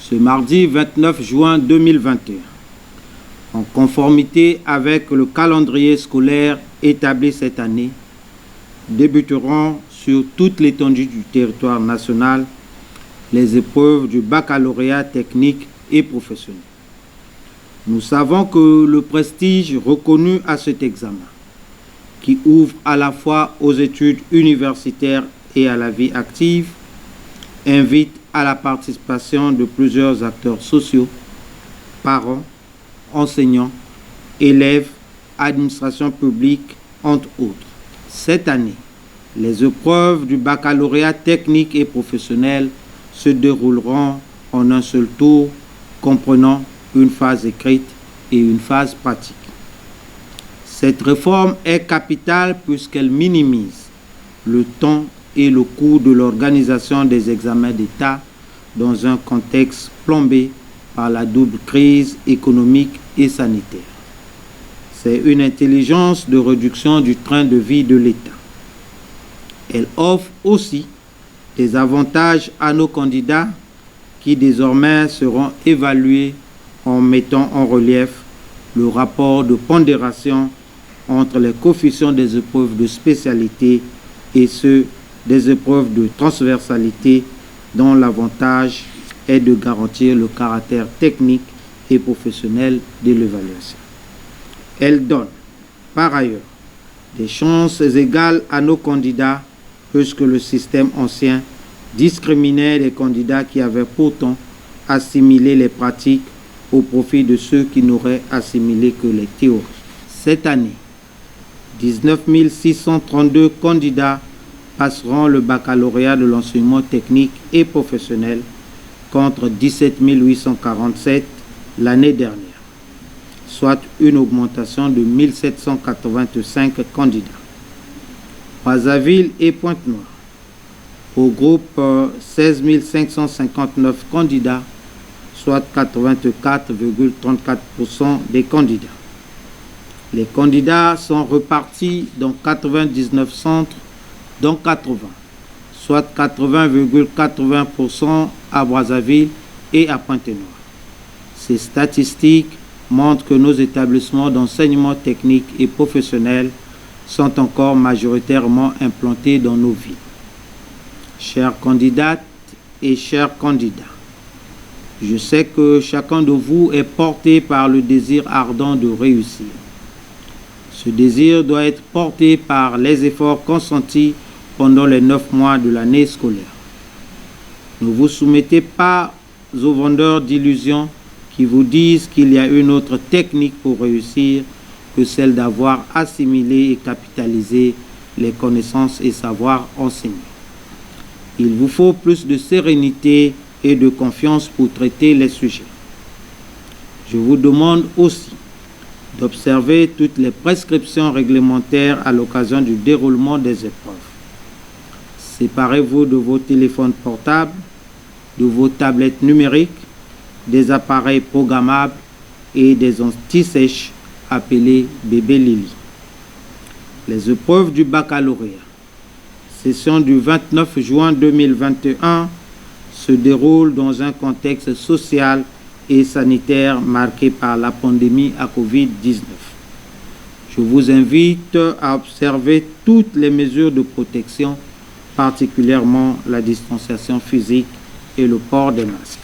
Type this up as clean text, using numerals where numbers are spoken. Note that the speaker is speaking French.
ce mardi 29 juin 2021. En conformité avec le calendrier scolaire établi cette année, débuteront sur toute l'étendue du territoire national les épreuves du baccalauréat technique et professionnel. Nous savons que le prestige reconnu à cet examen, qui ouvre à la fois aux études universitaires et à la vie active, invite à la participation de plusieurs acteurs sociaux, parents, enseignants, élèves, administration publique, entre autres. Cette année, les épreuves du baccalauréat technique et professionnel se dérouleront en un seul tour, comprenant une phase écrite et une phase pratique. Cette réforme est capitale puisqu'elle minimise le temps et le coût de l'organisation des examens d'État dans un contexte plombé par la double crise économique et sanitaire. C'est une intelligence de réduction du train de vie de l'État. Elle offre aussi des avantages à nos candidats qui désormais seront évalués en mettant en relief le rapport de pondération entre les coefficients des épreuves de spécialité et ceux des épreuves de transversalité dont l'avantage est de garantir le caractère technique et professionnel de l'évaluation. Elle donne, par ailleurs, des chances égales à nos candidats puisque le système ancien discriminait les candidats qui avaient pourtant assimilé les pratiques au profit de ceux qui n'auraient assimilé que les théories. Cette année, 19 632 candidats passeront le baccalauréat de l'enseignement technique et professionnel contre 17 847 l'année dernière, soit une augmentation de 1785 candidats. Brazzaville et Pointe-Noire regroupent 16 559 candidats, soit 84,34% des candidats. Les candidats sont repartis dans 99 centres, dont 80, soit 80,80% à Brazzaville et à Pointe-Noire. Ces statistiques montrent que nos établissements d'enseignement technique et professionnel sont encore majoritairement implantés dans nos villes. Chères candidates et chers candidats, je sais que chacun de vous est porté par le désir ardent de réussir. Ce désir doit être porté par les efforts consentis pendant les 9 mois de l'année scolaire. Ne vous soumettez pas aux vendeurs d'illusions qui vous disent qu'il y a une autre technique pour réussir que celle d'avoir assimilé et capitalisé les connaissances et savoirs enseignés. Il vous faut plus de sérénité et de confiance pour traiter les sujets. Je vous demande aussi d'observer toutes les prescriptions réglementaires à l'occasion du déroulement des épreuves. Séparez-vous de vos téléphones portables, de vos tablettes numériques, des appareils programmables et des anti-sèches appelés bébé Lily. Les épreuves du baccalauréat, session du 29 juin 2021, se déroulent dans un contexte social et sanitaire marqué par la pandémie à Covid-19. Je vous invite à observer toutes les mesures de protection, particulièrement la distanciation physique et le port des masques.